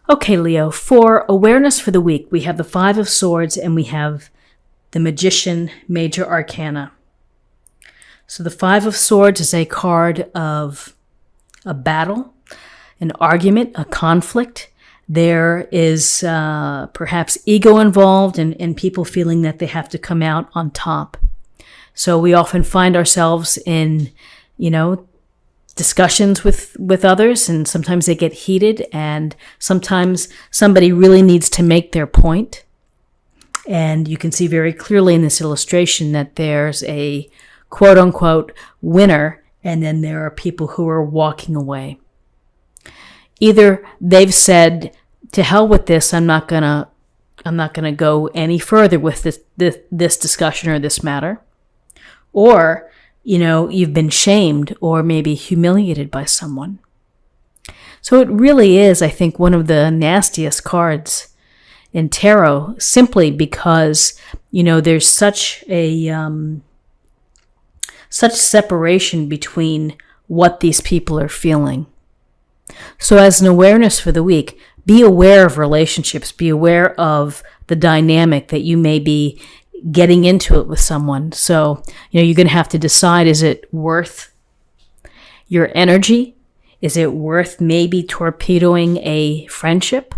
Okay, Leo, for awareness for the week, we have the Five of Swords and we have the Magician Major Arcana. So the Five of Swords is a card of a battle, an argument, a conflict. There is perhaps ego involved and people feeling that they have to come out on top. So we often find ourselves in, discussions with others, and sometimes they get heated, and sometimes somebody really needs to make their point. And you can see very clearly in this illustration that there's a quote unquote winner, and then there are people who are walking away. Either they've said, to hell with this, I'm not gonna go any further with this discussion or this matter. Or, you've been shamed or maybe humiliated by someone. So it really is, I think, one of the nastiest cards in tarot, simply because, there's such separation between what these people are feeling. So as an awareness for the week, be aware of relationships, be aware of the dynamic that you may be getting into it with someone. So, you're going to have to decide, is it worth your energy? Is it worth maybe torpedoing a friendship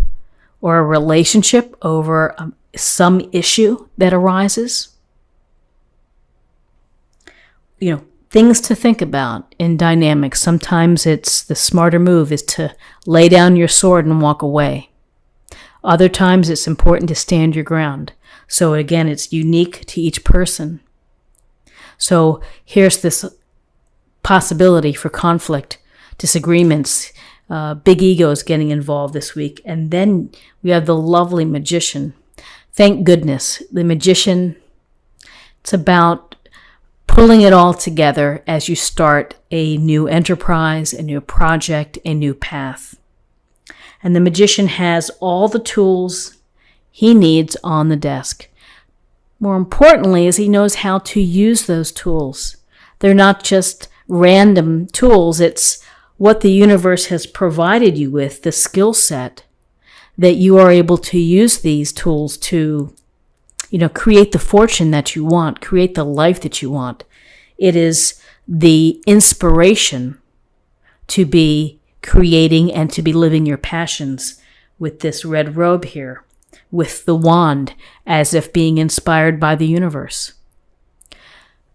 or a relationship over some issue that arises? Things to think about in dynamics. Sometimes it's the smarter move is to lay down your sword and walk away. Other times it's important to stand your ground. So again, it's unique to each person. So here's this possibility for conflict, disagreements, big egos getting involved this week. And then we have the lovely Magician. Thank goodness. The Magician, it's about pulling it all together as you start a new enterprise, a new project, a new path. And the Magician has all the tools he needs on the desk. More importantly, is he knows how to use those tools. They're not just random tools. It's what the universe has provided you with, the skill set, that you are able to use these tools to, create the fortune that you want, create the life that you want. It is the inspiration to be creating and to be living your passions with this red robe here, with the wand, as if being inspired by the universe.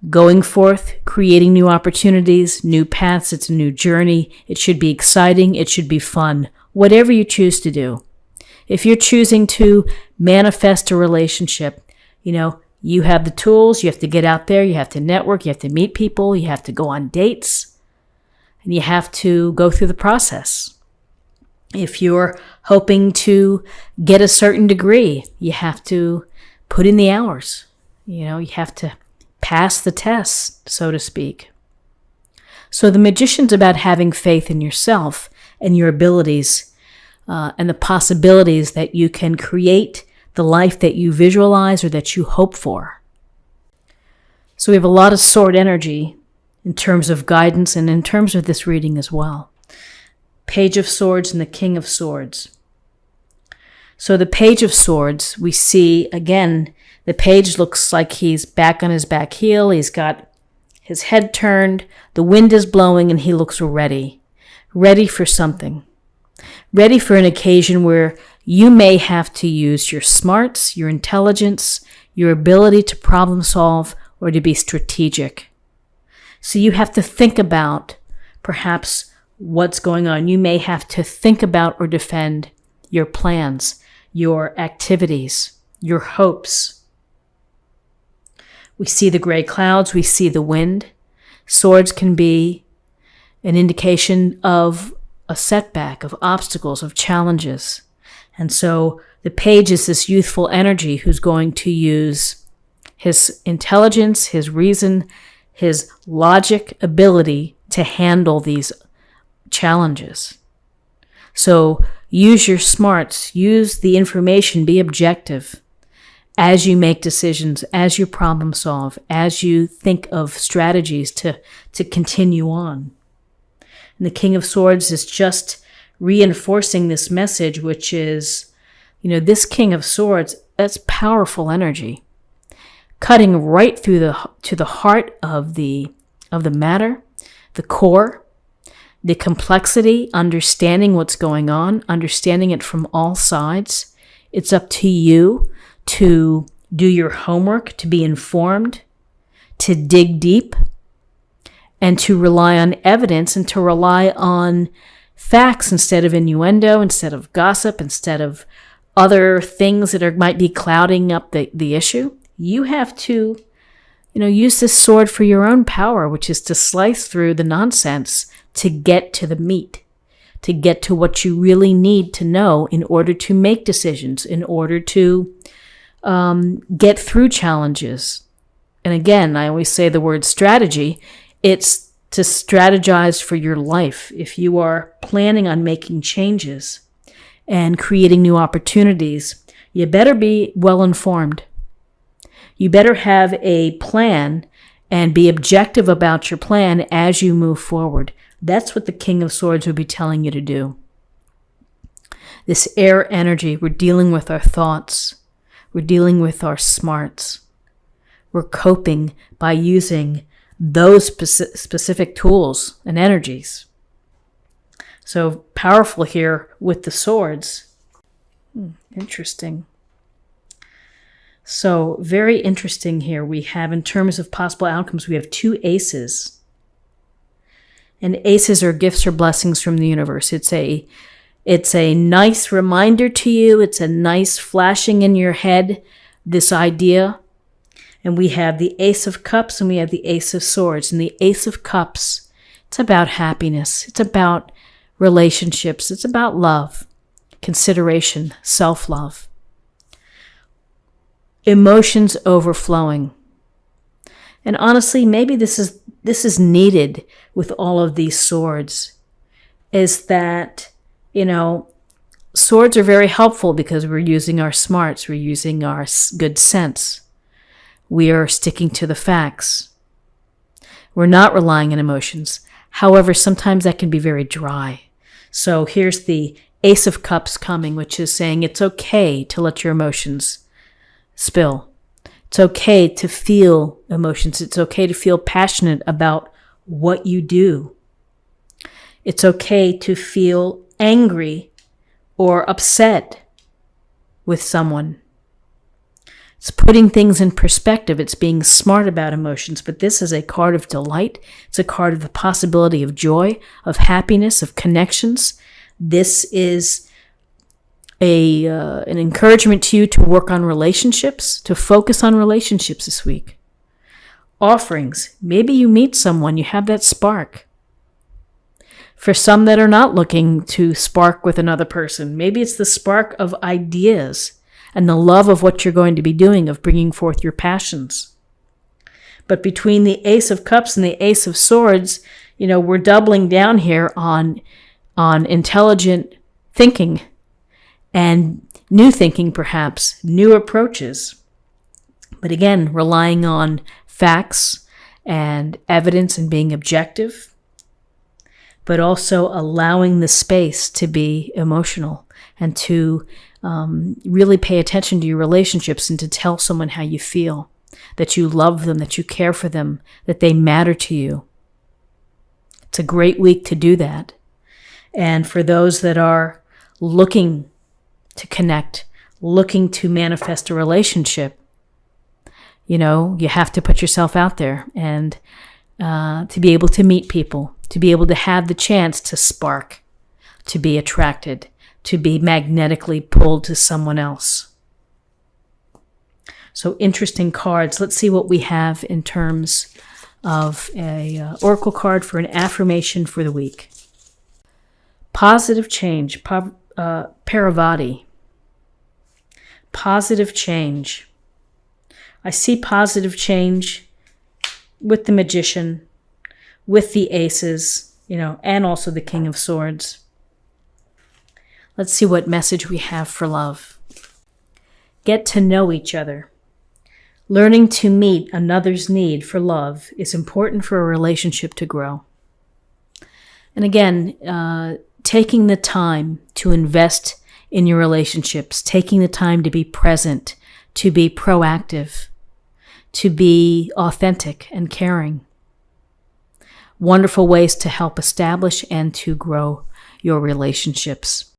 Going forth, creating new opportunities, new paths. It's a new journey. It should be exciting. It should be fun. Whatever you choose to do. If you're choosing to manifest a relationship, you have the tools. You have to get out there. You have to network. You have to meet people. You have to go on dates. And you have to go through the process. If you're hoping to get a certain degree, you have to put in the hours. You have to pass the test, so to speak. So the Magician's about having faith in yourself and your abilities and the possibilities that you can create the life that you visualize or that you hope for. So we have a lot of sword energy in terms of guidance and in terms of this reading as well. Page of Swords and the King of Swords. So the Page of Swords, we see, again, the page looks like he's back on his back heel. He's got his head turned. The wind is blowing and he looks ready for something. Ready for an occasion where you may have to use your smarts, your intelligence, your ability to problem solve, or to be strategic. So you have to think about perhaps what's going on. You may have to think about or defend your plans, your activities, your hopes. We see the gray clouds, we see the wind. Swords can be an indication of a setback, of obstacles, of challenges. And so the page is this youthful energy who's going to use his intelligence, his reason, his logic ability to handle these challenges. So use your smarts, use the information, be objective as you make decisions, as you problem solve, as you think of strategies to continue on. And the King of Swords is just reinforcing this message, which is, this King of Swords, that's powerful energy, cutting right through to the heart of the matter, the core, the complexity, understanding what's going on, understanding it from all sides. It's up to you to do your homework, to be informed, to dig deep, and to rely on evidence and to rely on facts instead of innuendo, instead of gossip, instead of other things that might be clouding up the issue. You have to, use this sword for your own power, which is to slice through the nonsense to get to the meat, to get to what you really need to know in order to make decisions, in order to get through challenges. And again, I always say the word strategy. It's to strategize for your life. If you are planning on making changes and creating new opportunities, you better be well informed. You better have a plan and be objective about your plan as you move forward. That's what the King of Swords would be telling you to do. This air energy, we're dealing with our thoughts. We're dealing with our smarts. We're coping by using those specific tools and energies. So powerful here with the swords. Interesting. So very interesting here. We have, in terms of possible outcomes, we have 2 aces. And aces are gifts or blessings from the universe. It's a nice reminder to you. It's a nice flashing in your head, this idea. And we have the Ace of Cups and we have the Ace of Swords. And the Ace of Cups, it's about happiness. It's about relationships. It's about love, consideration, self-love. Emotions overflowing. And honestly, maybe this is needed with all of these swords, is that, swords are very helpful because we're using our smarts, we're using our good sense. We are sticking to the facts. We're not relying on emotions. However, sometimes that can be very dry. So here's the Ace of Cups coming, which is saying it's okay to let your emotions spill. It's okay to feel emotions. It's okay to feel passionate about what you do. It's okay to feel angry or upset with someone. It's putting things in perspective. It's being smart about emotions. But this is a card of delight. It's a card of the possibility of joy, of happiness, of connections. This is an encouragement to you to work on relationships, to focus on relationships this week. Offerings. Maybe you meet someone, you have that spark. For some that are not looking to spark with another person, maybe it's the spark of ideas and the love of what you're going to be doing, of bringing forth your passions. But between the Ace of Cups and the Ace of Swords, we're doubling down here on intelligent thinking and new thinking, perhaps, new approaches. But again, relying on facts and evidence and being objective, but also allowing the space to be emotional and to really pay attention to your relationships and to tell someone how you feel, that you love them, that you care for them, that they matter to you. It's a great week to do that. And for those that are looking to connect, looking to manifest a relationship, you have to put yourself out there and to be able to meet people, to be able to have the chance to spark, to be attracted, to be magnetically pulled to someone else. So interesting cards. Let's see what we have in terms of a oracle card for an affirmation for the week. Positive change, Paravati. Positive change. I see positive change with the Magician, with the Aces, and also the King of Swords. Let's see what message we have for love. Get to know each other. Learning to meet another's need for love is important for a relationship to grow. And again, taking the time to invest in your relationships, taking the time to be present, to be proactive, to be authentic and caring. Wonderful ways to help establish and to grow your relationships.